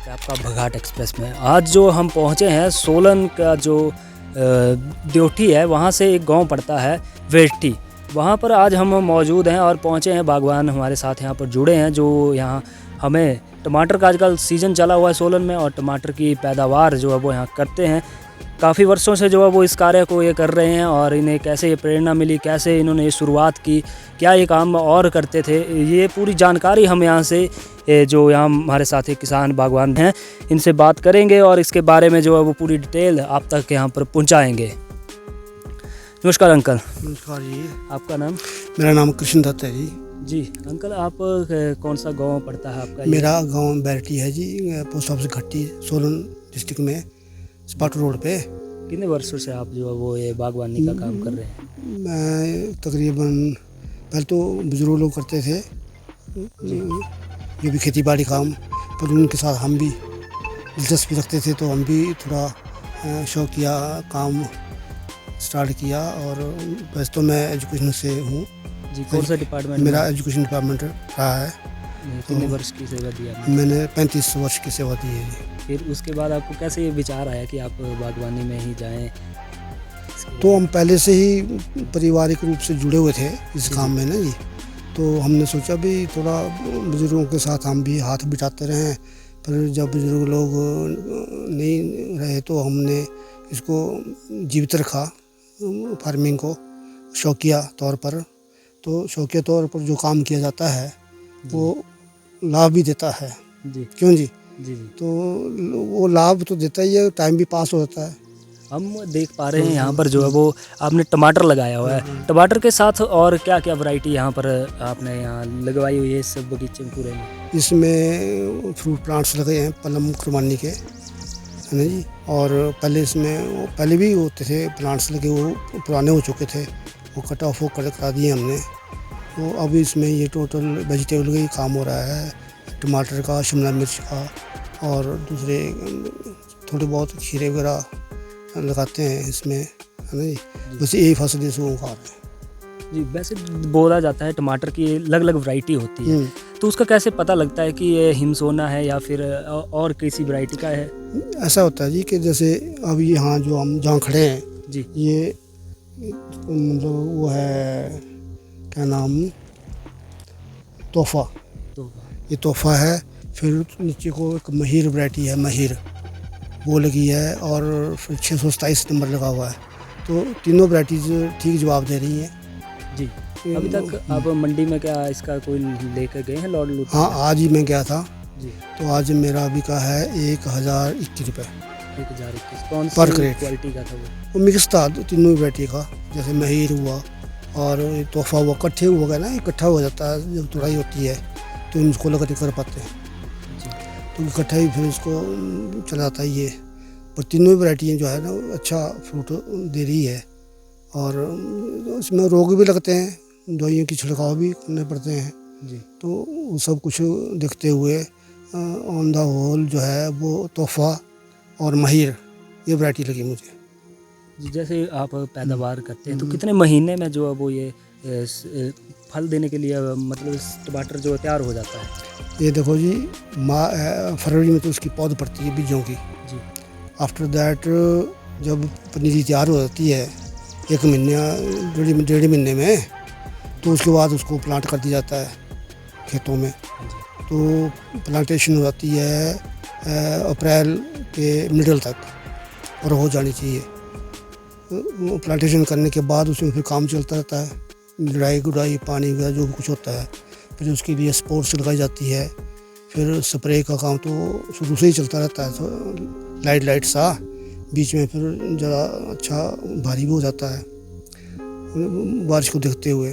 है आपका बघाट एक्सप्रेस में। आज जो हम पहुँचे हैं सोलन का जो द्योठी है वहाँ से एक गांव पड़ता है वेठी, वहाँ पर आज हम मौजूद हैं और पहुँचे हैं। बागवान हमारे साथ यहाँ पर जुड़े हैं जो यहाँ हमें टमाटर का आजकल सीज़न चला हुआ है सोलन में और टमाटर की पैदावार जो है वो यहाँ करते हैं। काफ़ी वर्षों से जो है वो इस कार्य को ये कर रहे हैं और इन्हें कैसे ये प्रेरणा मिली, कैसे इन्होंने ये शुरुआत की, क्या ये काम और करते थे, ये पूरी जानकारी हम यहाँ से जो यहाँ हमारे साथी किसान बागवान हैं इनसे बात करेंगे और इसके बारे में जो है वो पूरी डिटेल आप तक यहाँ पर पहुँचाएँगे। नमस्कार अंकल। नमस्कार जी। आपका नाम? मेरा नाम कृष्ण दत्त है जी। जी अंकल, आप कौन सा गांव पड़ता है आपका? मेरा गांव बैरटी है जी, पोस्ट ऑफिस घट्टी, सोलन डिस्ट्रिक्ट में, स्पाटू रोड पे। कितने वर्षों से आप जो है वो ये बागवानी का काम कर रहे हैं? मैं तकरीबन पहले तो बुजुर्ग लोग करते थे जो भी खेती बाड़ी काम, पर उनके साथ हम भी दिलचस्पी रखते थे तो हम भी थोड़ा शौकिया काम स्टार्ट किया। और वैसे तो मैं एजुकेशन से हूँ जी। कौन सा डिपार्टमेंट? मेरा एजुकेशन डिपार्टमेंट रहा है। कितने वर्ष की सेवा दी आपने? मैंने 35 वर्ष की सेवा दी है जी। फिर उसके बाद आपको कैसे ये विचार आया कि आप बागवानी में ही जाएं? तो हम पहले से ही पारिवारिक रूप से जुड़े हुए थे इस काम में ना जी, तो हमने सोचा भी थोड़ा बुजुर्गों के साथ हम भी हाथ बिठाते रहें। पर जब बुजुर्ग लोग नहीं रहे तो हमने इसको जीवित रखा, फार्मिंग को शौकिया तौर पर। तो शौकिया तौर पर जो काम किया जाता है वो लाभ भी देता है जी। क्यों जी? जी जी। तो वो लाभ तो देता ही है, टाइम भी पास हो जाता है। हम देख पा रहे हैं यहाँ पर जो है वो आपने टमाटर लगाया हुआ है। टमाटर के साथ और क्या क्या वैरायटी यहाँ पर आपने यहाँ लगवाई हुई है इस बगीचे में पूरे में? इसमें फ्रूट प्लांट्स लगे हैं पलम खुरमानी के, है ना जी। और पहले इसमें पहले भी होते थे प्लांट्स लगे, वो पुराने हो चुके थे, वो कट ऑफ करा दिए हमने। तो अब इसमें ये टोटल वेजिटेबल का ही काम हो रहा है, टमाटर का, शिमला मिर्च का और दूसरे थोड़े बहुत खीरे वगैरह लगाते हैं इसमें, है ना जी। बस यही फसल इसको उगा रहे हैं जी। वैसे बोला जाता है टमाटर की अलग अलग वैरायटी होती है, तो उसका कैसे पता लगता है कि ये हिमसोना है या फिर और किसी वैरायटी का है? ऐसा होता है जी कि जैसे अब यहाँ जो हम जहाँ खड़े हैं जी, ये मतलब वो है क्या नाम, तोहफा। तो ये तोहफा है। फिर नीचे को एक महिर वैरायटी है, महिर वो लगी है। और फिर 627 नंबर लगा हुआ है। तो तीनों वैराइटीज ठीक जवाब दे रही हैं जी। अभी तक आप मंडी में क्या इसका कोई लेकर गए हैं लॉट लूट? हाँ, आज ही मैं गया था जी। तो आज मेरा बिका है 1021 रुपये 1021। कौन पर सी क्रेट। क्वालिटी का था वो? वो मिक्स था तीनों वैरायटी का, जैसे महिर हुआ और तोहफा हुआ, इकट्ठे हो गया ना, इकट्ठा हो जाता है जब तुड़ाई होती है तो इनको लगा नहीं कर पाते हैं जी। तो इकट्ठा ही फिर इसको चला जाता है ये। पर तीनों वैरायटियाँ जो है ना अच्छा फ्रूट दे रही है। और इसमें रोग भी लगते हैं, दवाइयों की छिड़काव भी करने पड़ते हैं जी। तो वो सब कुछ देखते हुए ऑन द होल जो है वो तोहफा और महिर ये वैरायटी लगी मुझे। जैसे आप पैदावार करते हैं तो कितने महीने में जो है वो ये फल देने के लिए मतलब इस टमाटर जो तैयार हो जाता है? ये देखो जी, फरवरी में तो उसकी पौध पड़ती है बीजों की जी। आफ्टर दैट जब पनीरी तैयार हो जाती है 1 महीने 1.5 महीने में, तो उसके बाद उसको प्लांट कर दिया जाता है खेतों में। तो प्लांटेशन हो जाती है अप्रैल के मिडल तक और हो जानी चाहिए। प्लांटेशन करने के बाद उसमें फिर काम चलता रहता है, लड़ाई गुड़ाई पानी वगैरह जो भी कुछ होता है। फिर उसके लिए स्पोर्ट्स लगाई जाती है। फिर स्प्रे का काम तो शुरू से ही चलता रहता है, तो लाइट सा बीच में फिर ज़रा अच्छा भारी भी हो जाता है बारिश को देखते हुए।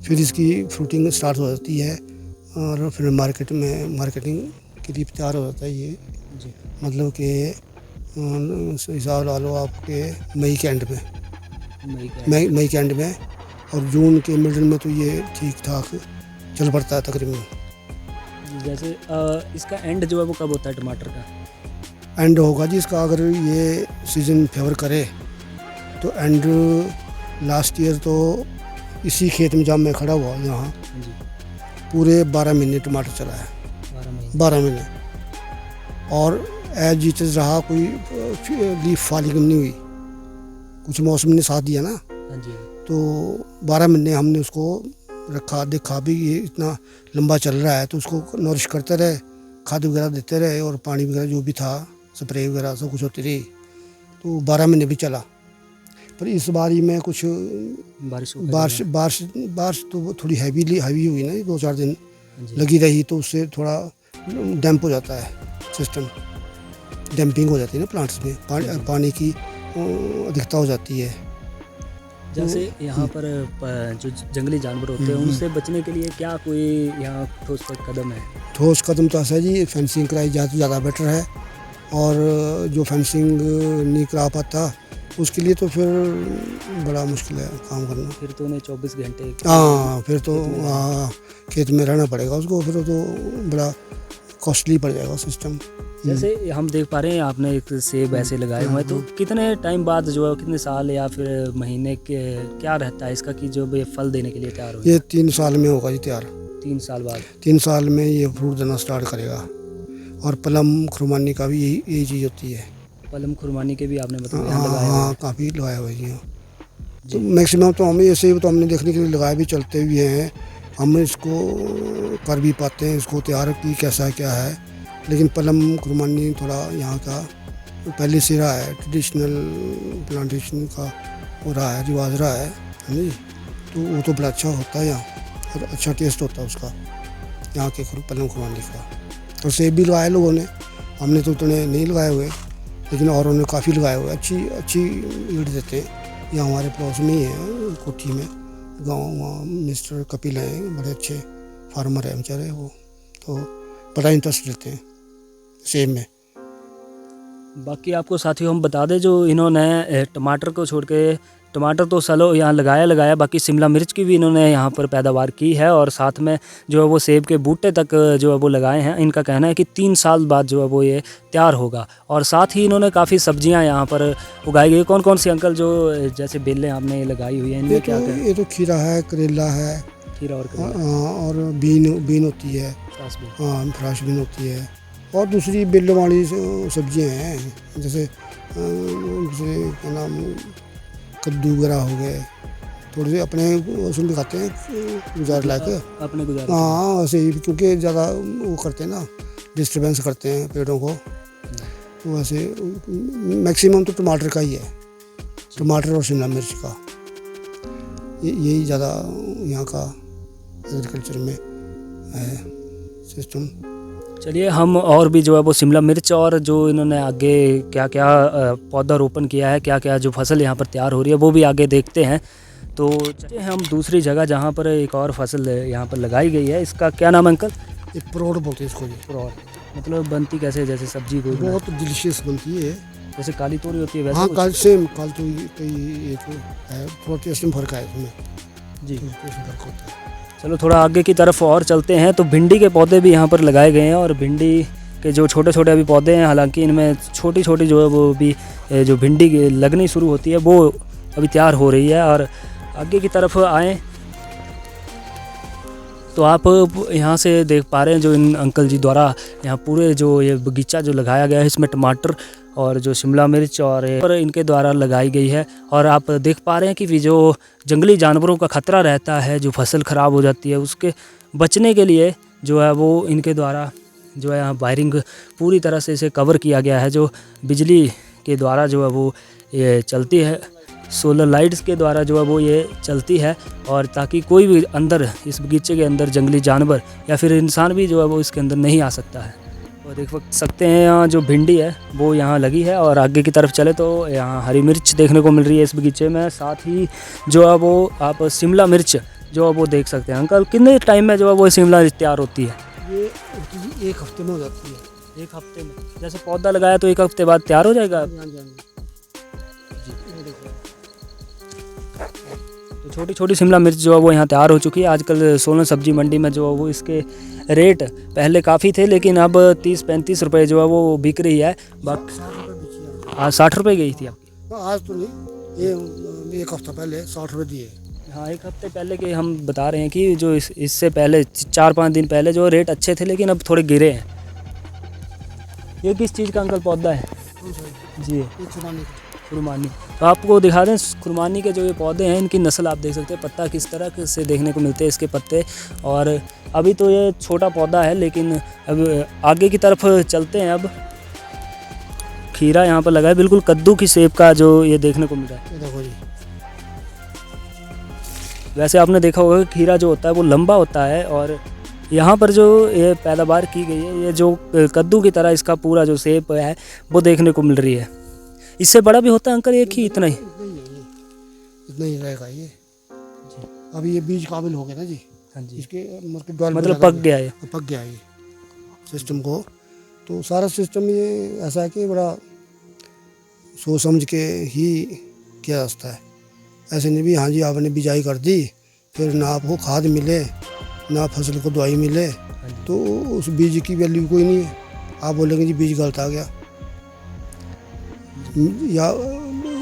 फिर इसकी फ्रूटिंग स्टार्ट हो जाती है और फिर मार्केटिंग के लिए तैयार हो जाता है ये जी। मतलब कि हिसाब ला लो आपके मई के एंड में, मई के एंड में और जून के मिडल में तो ये ठीक ठाक चल पड़ता है तकरीबन। जैसे इसका एंड जो है वो कब होता है टमाटर का? एंड होगा जी इसका, अगर ये सीज़न फेवर करे तो एंड लास्ट ईयर तो इसी खेत में जहाँ मैं खड़ा हुआ यहाँ जी। पूरे 12 महीने टमाटर चला है। 12 महीने। 12 महीने और एज इट इज़ रहा, कोई लीफ फॉलिंग नहीं हुई, कुछ मौसम ने साथ दिया ना। हाँ जी। तो 12 महीने हमने उसको रखा, देखा भी ये इतना लंबा चल रहा है, तो उसको नरिश करते रहे, खाद वगैरह देते रहे और पानी वगैरह जो भी था, स्प्रे वगैरह सब कुछ होती रही। तो 12 महीने भी चला। पर इस बारी में कुछ बारिश तो थोड़ी हैवी हुई ना, 2-4 दिन लगी रही, तो उससे थोड़ा डैम्प हो जाता है सिस्टम, डैम्पिंग हो जाती है ना प्लांट्स में, पानी की अधिकता हो जाती है। जैसे यहाँ पर जो जंगली जानवर होते हैं उनसे बचने के लिए क्या कोई यहाँ ठोस कदम है? ठोस कदम तो ऐसा है जी, फेंसिंग कराई जाए तो ज़्यादा बेटर है, और जो फेंसिंग नहीं करा पाता उसके लिए तो फिर बड़ा मुश्किल है काम करना। फिर तो उन्हें 24 घंटे हाँ, फिर तो खेत में रहना पड़ेगा उसको, फिर तो बड़ा कॉस्टली पड़ जाएगा सिस्टम। जैसे हम देख पा रहे हैं आपने एक सेब ऐसे लगाए हुए हैं, तो कितने टाइम बाद जो है, कितने साल या फिर महीने के क्या रहता है इसका कि जो ये फल देने के लिए तैयार हो? ये 3 साल में होगा जी तैयार। 3 साल बाद? 3 साल में ये फ्रूट देना स्टार्ट करेगा। और पलम खुरमानी का भी यही चीज़ होती है। पलम खुरमानी के भी आपने मतलब यहाँ लगाए? हाँ, काफ़ी लगाए हुए हैं। तो मैक्सिमम तो हमें ऐसे ही तो हमने देखने के लिए लगाए भी चलते भी हैं, हम इसको कर भी पाते हैं, इसको तैयार की कैसा है क्या है। लेकिन पलम खुरमानी थोड़ा यहाँ का पहले से रहा है, ट्रेडिशनल प्लांटेशन का हो रहा है, रिवाज रहा है जी। तो वो तो बड़ा अच्छा होता है यहाँ, और अच्छा टेस्ट होता है उसका यहाँ के पलम खुरमानी का। और सेब भी लगाए लोगों ने, हमने तो उतने नहीं लगाए हुए, लेकिन औरों ने काफ़ी लगाए हुए, अच्छी ईल्ड देते हैं। यहाँ हमारे पड़ोस में ही है, कोठी में गाँव, वहाँ मिस्टर कपिल हैं, बड़े अच्छे फार्मर हैं बेचारे वो, तो बड़ा इंटरेस्ट लेते हैं सेब में। बाकी आपको साथियों हम बता दें, जो इन्होंने टमाटर को छोड़ के, टमाटर तो चलो यहाँ लगाया, बाकी शिमला मिर्च की भी इन्होंने यहाँ पर पैदावार की है, और साथ में जो है वो सेब के बूटे तक जो है वो लगाए हैं। इनका कहना है कि 3 साल बाद जो है वो ये तैयार होगा। और साथ ही इन्होंने काफ़ी सब्जियाँ यहाँ पर उगाई गई। कौन कौन सी अंकल जो जैसे बेलें आपने लगाई हुई हैं, इनमें क्या क्या? ये तो खीरा है, करेला है, खीरा और और बीन होती है, हाँ फ्राश बीन होती है, और दूसरी बेलों वाली सब्जियाँ हैं, जैसे दूसरे क्या नाम, कद्दू वगैरह हो गए, थोड़े से अपने उसमें भी खाते हैं गुजार ला के अपने गुजार। हाँ ऐसे ही, क्योंकि ज़्यादा वो करते हैं ना, डिस्टर्बेंस करते हैं पेड़ों को, तो वैसे मैक्सिमम तो टमाटर का ही है, टमाटर और शिमला मिर्च का, यही ज़्यादा यहाँ का एग्रीकल्चर में है सिस्टम। चलिए हम और भी जो है वो शिमला मिर्च और जो इन्होंने आगे क्या क्या पौधा रोपण किया है, क्या क्या जो फसल यहाँ पर तैयार हो रही है, वो भी आगे देखते हैं। तो चलिए हम दूसरी जगह जहाँ पर एक और फसल यहाँ पर लगाई गई है, इसका क्या नाम है अंकल? एक परोड़ बोलते हैं इसको जी। परोड़ मतलब बनती कैसे, जैसे सब्जी को? बहुत डिलीशियस बनती है, जैसे काली तोरी होती है वैसे? हाँ काल सेम, काल तो एक है, थोड़ा टेस्ट में फर्क है इसमें जी, फर्क होता है। चलो थोड़ा आगे की तरफ और चलते हैं। तो भिंडी के पौधे भी यहाँ पर लगाए गए हैं, और भिंडी के जो छोटे छोटे अभी पौधे हैं, हालांकि इनमें छोटी छोटी जो है वो भी जो भिंडी लगनी शुरू होती है वो अभी तैयार हो रही है। और आगे की तरफ आएँ तो आप यहाँ से देख पा रहे हैं जो इन अंकल जी द्वारा यहाँ पूरे जो ये बगीचा जो लगाया गया है, इसमें टमाटर और जो शिमला मिर्च और इनके द्वारा लगाई गई है। और आप देख पा रहे हैं कि जो जंगली जानवरों का खतरा रहता है, जो फसल ख़राब हो जाती है, उसके बचने के लिए जो है वो इनके द्वारा जो है यहाँ वायरिंग पूरी तरह से इसे कवर किया गया है, जो बिजली के द्वारा जो है वो ये चलती है, सोलर लाइट्स के द्वारा जो है वो ये चलती है, और ताकि कोई भी अंदर इस बगीचे के अंदर जंगली जानवर या फिर इंसान भी जो है वो इसके अंदर नहीं आ सकता है। और देख सकते हैं यहाँ जो भिंडी है वो यहाँ लगी है, और आगे की तरफ चले तो यहाँ हरी मिर्च देखने को मिल रही है इस बगीचे में। साथ ही जो है वो आप शिमला मिर्च जो है वो देख सकते हैं। अंकल कितने टाइम में जो है वो शिमला मिर्च तैयार होती है? ये 1 हफ्ते में हो जाती है। 1 हफ्ते में? जैसे पौधा लगाया तो 1 हफ्ते बाद तैयार हो जाएगा? तो छोटी छोटी शिमला मिर्च जो है वो यहाँ तैयार हो चुकी है। आजकल सोलन सब्जी मंडी में जो है वो इसके रेट पहले काफ़ी थे, लेकिन अब 30-35 रुपये जो है वो बिक रही है। बाकी आज 60 रुपये गई थी आपकी? आज तो नहीं, ये 1 हफ्ता पहले 60 रुपये दिए। हाँ, 1 हफ्ते पहले के हम बता रहे हैं कि जो इससे पहले 4-5 दिन पहले जो रेट अच्छे थे, लेकिन अब थोड़े गिरे हैं। ये किस चीज़ का अंकल पौधा है? जी ये खुबानी खुरमानी। तो आपको दिखा दें खुरमानी के जो ये पौधे हैं इनकी नस्ल आप देख सकते हैं, पत्ता किस तरह से देखने को मिलते हैं इसके पत्ते। और अभी तो ये छोटा पौधा है, लेकिन अब आगे की तरफ चलते हैं। अब खीरा यहाँ पर लगा है, बिल्कुल कद्दू की शेप का जो ये देखने को मिल रहा है। ये देखो जी, वैसे आपने देखा होगा कि खीरा जो होता है वो लंबा होता है, और यहाँ पर जो ये पैदावार की गई है, ये जो कद्दू की तरह इसका पूरा जो शेप है वो देखने को मिल रही है। इससे बड़ा भी होता है अंकल, एक ही इतना ही? इतना ही रहेगा ये। अभी ये बीज काबिल हो गया ना जी। हाँ जी, इसके मतलब मतलब पक गया है। पक गया ये सिस्टम को। तो सारा सिस्टम ये ऐसा है कि बड़ा सोच समझ के ही किया जाता है। ऐसे नहीं भी हाँ जी आपने बिजाई कर दी, फिर ना आपको खाद मिले ना फसल को दवाई मिले, तो उस बीज की वैल्यू कोई नहीं है। आप बोलेंगे जी बीज गलत आ गया,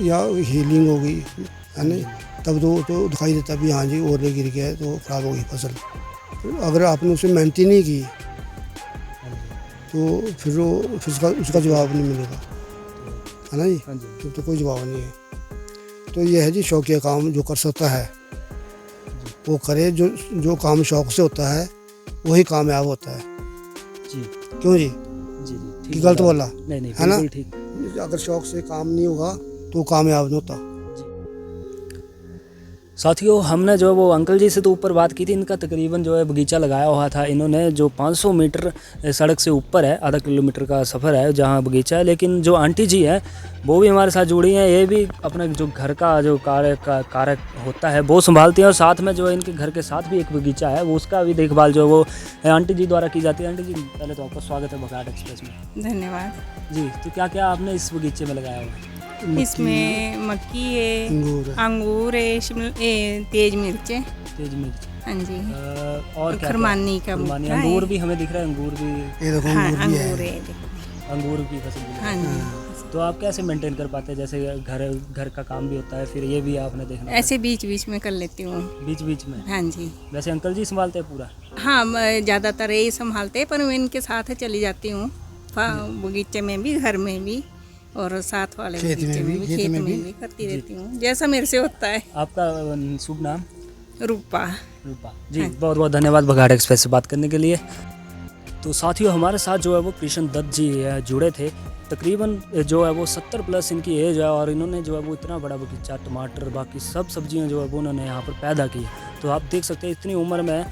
या हीलिंग हो गई है ना, तब तो दिखाई देता भी हाँ जी ओले गिर गया है तो खराब हो गई फसल। अगर आपने उसे मेहनत ही नहीं की तो फिर उसका जवाब नहीं मिलेगा, है ना जी। तो कोई जवाब नहीं है। तो ये है जी शौकिया काम जो कर सकता है वो करे, जो काम शौक से होता है वही कामयाब होता है जी। क्यों जी? जी जी, कि गलत बोला? नहीं है ना? बिल्कुल ठीक। अगर शौक से काम नहीं होगा तो कामयाब नहीं होता। साथियों, हमने जो वो अंकल जी से तो ऊपर बात की थी, इनका तकरीबन जो है बगीचा लगाया हुआ था इन्होंने, जो 500 मीटर सड़क से ऊपर है, आधा किलोमीटर का सफ़र है जहाँ बगीचा है। लेकिन जो आंटी जी है वो भी हमारे साथ जुड़ी हैं, ये भी अपना जो घर का जो कार्य होता है वो संभालती हैं, और साथ में जो है इनके घर के साथ भी एक बगीचा है, वो उसका भी देखभाल जो है वो आंटी जी द्वारा की जाती है। आंटी जी, पहले तो आपका स्वागत है बघाट एक्सप्रेस में। धन्यवाद जी, तो क्या क्या आपने इस बगीचे में लगाया हुआ है? इसमें मक्की है, अंगूर है, तेज मिर्च है, तेज मिर्च, हाँ जी, और क्या? खुरमानी का खुरमानी, बूटा है। अंगूर भी हमें दिख रहा है, अंगूर भी, ये देखो हाँ अंगूर भी अंगूर है। है देखो। अंगूर की फसल भी हाँ है। जी, तो आप कैसे मेंटेन कर पाते हैं? जैसे घर का काम भी होता है, फिर ये भी आपने देखना ऐसे बीच बीच में कर लेती हूँ। बीच बीच में। हाँ जी, वैसे अंकल जी संभालते हैं पूरा? हाँ ज़्यादातर यही संभालते हैं, पर मैं इनके साथ चली जाती हूँ बगीचे में भी, घर में भी, और साथ वाले खेत में बगीचे में भी, खेत में भी करती रहती हूँ जैसा मेरे से होता है। आपका शुभ नाम? रूपा। रूपा जी, बहुत बहुत धन्यवाद बघाट एक्सप्रेस से बात करने के लिए। तो साथियों, हमारे साथ जो है वो कृष्ण दत्त जी जुड़े थे। तकरीबन जो है वो 70 प्लस इनकी एज है, और इन्होंने जो है वो इतना बड़ा बगीचा, टमाटर, बाकी सब सब्जियां जो है वो उन्होंने यहाँ पर पैदा की। तो आप देख सकते हैं इतनी उम्र में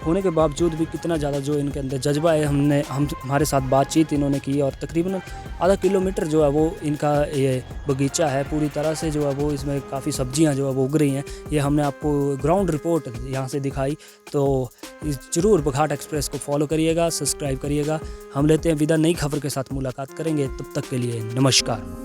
होने के बावजूद भी कितना ज़्यादा जो इनके अंदर जज्बा है। हमारे साथ बातचीत इन्होंने की, और तकरीबन आधा किलोमीटर जो है वो इनका ये बगीचा है, पूरी तरह से जो है वो इसमें काफ़ी सब्जियां जो है वो उग रही हैं। ये हमने आपको ग्राउंड रिपोर्ट यहाँ से दिखाई। तो ज़रूर बघाट एक्सप्रेस को फॉलो करिएगा, सब्सक्राइब करिएगा। हम लेते हैं विदा, नई खबर के साथ मुलाकात करेंगे, तब तक के लिए नमस्कार।